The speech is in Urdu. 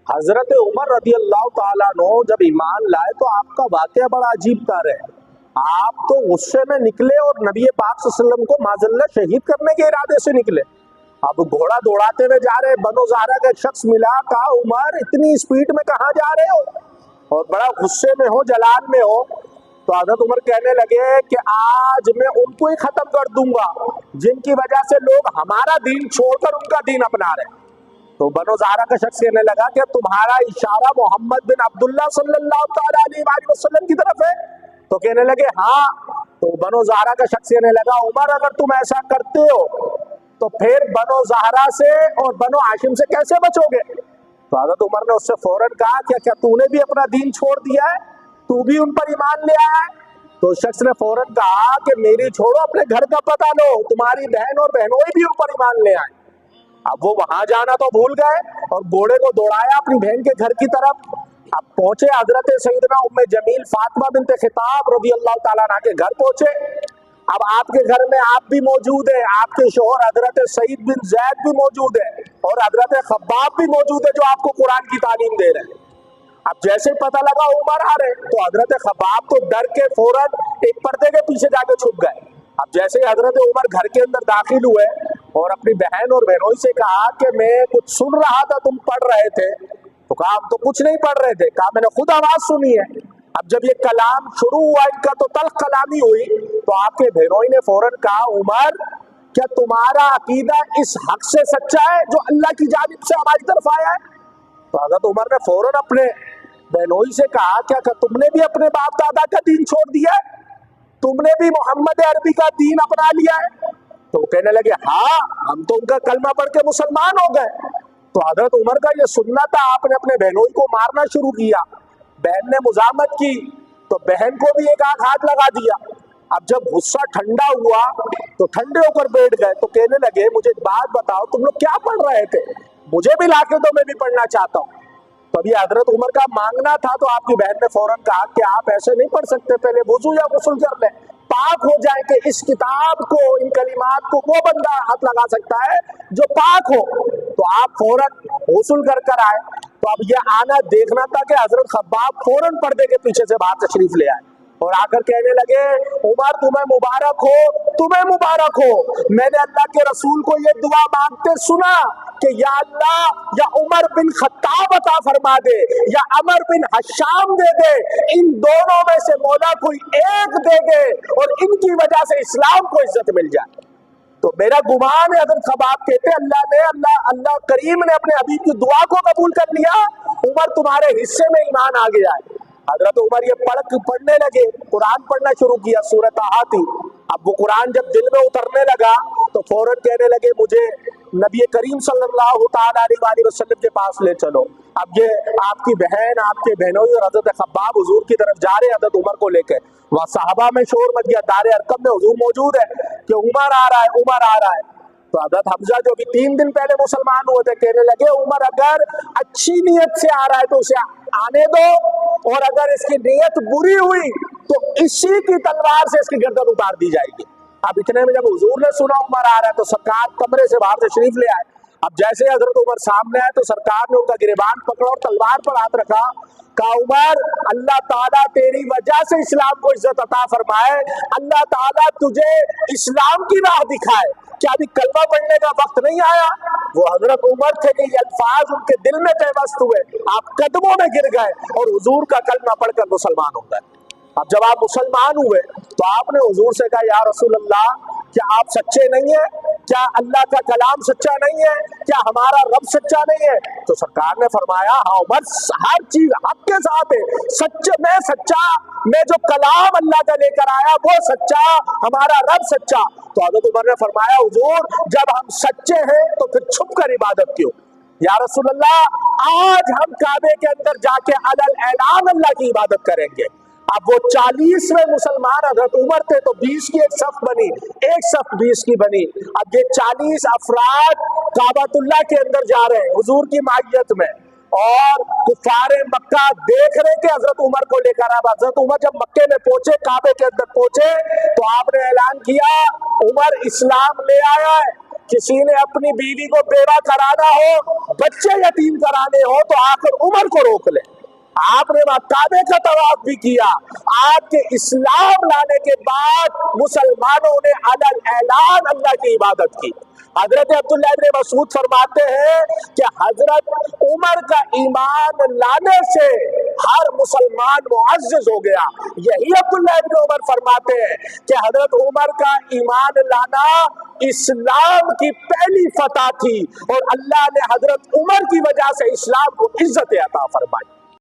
حضرت عمر رضی اللہ تعالیٰ عنہ جب ایمان لائے تو آپ کا واقعہ بڑا عجیب تر ہے. آپ تو غصے میں نکلے اور نبی پاک صلی اللہ علیہ وسلم کو معذاللہ شہید کرنے کے ارادے سے نکلے. اب گھوڑا دوڑاتے ہوئے جا رہے, بنو زہرہ کا ایک شخص ملا, کہا عمر اتنی اسپیڈ میں کہاں جا رہے ہو, اور بڑا غصے میں ہو, جلال میں ہو. تو حضرت عمر کہنے لگے کہ آج میں ان کو ہی ختم کر دوں گا جن کی وجہ سے لوگ ہمارا دین چھوڑ کر ان کا دین اپنا رہے. تو بنو زہرہ کا شخص کہنے لگا کہ تمہارا اشارہ محمد بن عبداللہ صلی اللہ تعالیٰ علیہ وسلم کی طرف ہے. تو کہنے لگے ہاں. تو بنو زہرہ کا شخص کہنے لگا عمر اگر تم ایسا کرتے ہو تو پھر بنو زہرہ سے اور بنو ہاشم سے کیسے بچو گے؟ تو حضرت عمر نے اس سے فوراً کہا کیا تو نے بھی اپنا دین چھوڑ دیا ہے, تو بھی ان پر ایمان لے آیا ہے؟ تو شخص نے فوراً کہا کہ میری چھوڑو, اپنے گھر کا پتہ لو, تمہاری بہن اور بہنوئی بھی ان پر ایمان لے آئے. اب وہ وہاں جانا تو بھول گئے اور گھوڑے کو دوڑایا اپنی بہن کے گھر کی طرف. اب پہنچے حضرت سیدنا ام جمیل فاطمہ بنت خطاب رضی اللہ تعالیٰ عنہ کے گھر پہنچے. اب آپ کے گھر میں آپ بھی موجود ہیں, آپ کے شوہر حضرت سعید بن زید بھی موجود ہے, اور حضرت خباب بھی موجود ہے جو آپ کو قرآن کی تعلیم دے رہے ہیں. اب جیسے پتہ لگا عمر آ رہے تو حضرت خباب تو ڈر کے فوراً ایک پردے کے پیچھے جا کے چھپ گئے. اب جیسے حضرت عمر گھر کے اندر داخل ہوئے اور اپنی بہن اور بہنوئی سے کہا کہ میں کچھ سن رہا تھا تم پڑھ رہے تھے, تو کہا ہم تو کچھ نہیں پڑھ رہے تھے. کہا میں نے خود آواز سنی ہے. اب جب یہ کلام شروع ہوا ان کا تو تلخ کلامی ہوئی, تو آپ کے بہنوئی نے فوراً کہا عمر کیا تمہارا عقیدہ اس حق سے سچا ہے جو اللہ کی جانب سے ہماری طرف آیا ہے؟ تو حضرت عمر نے فوراً اپنے بہنوئی سے کہا کیا تم نے بھی اپنے باپ دادا کا دین چھوڑ دیا ہے, تم نے بھی محمد عربی کا دین اپنا لیا ہے؟ تو وہ کہنے لگے ہاں ہم تو ان کا کلمہ پڑھ کے مسلمان ہو گئے. تو حضرت عمر کا یہ سننا تھا, آپ نے اپنے بہنوئی کو مارنا شروع کیا. بہن نے مزاحمت کی تو بہن کو بھی ایک آنکھ ہاتھ لگا دیا. اب جب غصہ ٹھنڈا ہوا تو ٹھنڈے ہو کر بیٹھ گئے. تو کہنے لگے مجھے ایک بات بتاؤ, تم لوگ کیا پڑھ رہے تھے, مجھے بھی لا کے دو, میں بھی پڑھنا چاہتا ہوں. تبھی حضرت عمر کا مانگنا تھا تو آپ کی بہن نے فوراً کہا کہ آپ ایسے نہیں پڑھ سکتے, پہلے وضو یا غسل کر لیں, پاک ہو جائے کہ اس کتاب کو, ان کلمات کو وہ بندہ ہاتھ لگا سکتا ہے جو پاک ہو. تو آپ فوراً غسل کر آئے. تو اب یہ آنا دیکھنا تھا کہ حضرت خباب فوراً پردے کے پیچھے سے باہر تشریف لے آئے اور آ کر کہنے لگے عمر تمہیں مبارک ہو, تمہیں مبارک ہو, میں نے اللہ کے رسول کو یہ دعا مانگتے سنا کہ یا اللہ یا عمر بن خطاب عطا فرما دے یا عمر بن حشام دے دے, ان دونوں میں سے مولا کوئی ایک دے دے اور ان کی وجہ سے اسلام کو عزت مل جائے. تو میرا گمان ہے حضرت خباب کہتے اللہ کریم نے اپنے حبیب کی دعا کو قبول کر لیا, عمر تمہارے حصے میں ایمان آ گیا ہے. حضرت عمر یہ پڑھنے لگے, قرآن پڑھنا شروع کیا سورۃ طٰہٰ تھی. اب وہ قرآن جب دل میں اترنے لگا تو فوراً کہنے لگے مجھے نبی کریم صلی اللہ تعالیٰ علیہ وسلم کے پاس لے چلو. اب یہ آپ کی بہن, آپ کے بہنوئی اور حضرت خباب حضور کی طرف جا رہے حضرت عمر کو لے کے. وہاں صحابہ میں شور مچ گیا, دار ارقم میں حضور موجود ہے کہ عمر آ رہا ہے, عمر آ رہا ہے. تو حضرت حمزہ جو بھی 3 دن پہلے مسلمان ہوئے تھے کہنے لگے عمر اگر اچھی نیت سے آ رہا ہے تو اسے آنے دو, اور اگر اس کی نیت بری ہوئی تو اسی کی تلوار سے اس کی گردن اتار دی جائے گی. اب اتنے میں جب حضور نے سنا عمر آ رہا ہے تو سرکار کمرے سے باہر تشریف لے آئے. اب جیسے حضرت عمر سامنے آئے تو سرکار نے ان کا گریبان پکڑا اور تلوار پر ہاتھ رکھا, کہا عمر اللہ تعالیٰ تیری وجہ سے اسلام کو عزت عطا فرمائے, اللہ تعالیٰ تجھے اسلام کی راہ دکھائے, کیا ابھی کلمہ پڑھنے کا وقت نہیں آیا؟ وہ حضرت عمر تھے کہ یہ الفاظ ان کے دل میں پیوست ہوئے, آپ قدموں میں گر گئے اور حضور کا کلمہ پڑھ کر مسلمان ہو گئے. اب جب آپ مسلمان ہوئے تو آپ نے حضور سے کہا یا رسول اللہ کیا آپ سچے نہیں ہیں, کیا اللہ کا کلام سچا نہیں ہے, کیا ہمارا رب سچا نہیں ہے؟ تو سرکار نے فرمایا ہاں عمر ہر چیز حق کے ساتھ ہے, سچ میں سچا, میں جو کلام اللہ کا لے کر آیا وہ سچا, ہمارا رب سچا. تو حضرت عمر نے فرمایا حضور جب ہم سچے ہیں تو پھر چھپ کر عبادت کیوں؟ یا رسول اللہ آج ہم کعبے کے اندر جا کے علل اعلان اللہ کی عبادت کریں گے. اب وہ 40ویں مسلمان حضرت عمر تھے تو 20 کی ایک صف بنی, ایک صف 20 کی بنی. اب یہ 40 افراد کعبۃ اللہ کے اندر جا رہے ہیں حضور کی معیت میں, اور کفار مکہ دیکھ رہے کہ حضرت عمر کو لے کر. اب حضرت عمر جب مکے میں پہنچے, کعبے کے اندر پہنچے, تو آپ نے اعلان کیا عمر اسلام لے آیا ہے. کسی نے اپنی بیوی کو بیوہ کرانا ہو، بچے یتیم کرانے ہو تو آخر عمر کو روک لے۔ آپ نے کعبے کا طواف بھی کیا۔ آپ کے اسلام لانے کے بعد مسلمانوں نے علل اعلان اللہ کی عبادت کی۔ حضرت عبداللہ ابن مسعود فرماتے ہیں کہ حضرت عمر کا ایمان لانے سے ہر مسلمان معزز ہو گیا۔ یہی عبداللہ ابن عمر فرماتے ہیں کہ حضرت عمر کا ایمان لانا اسلام کی پہلی فتح تھی، اور اللہ نے حضرت عمر کی وجہ سے اسلام کو عزت عطا فرمائی۔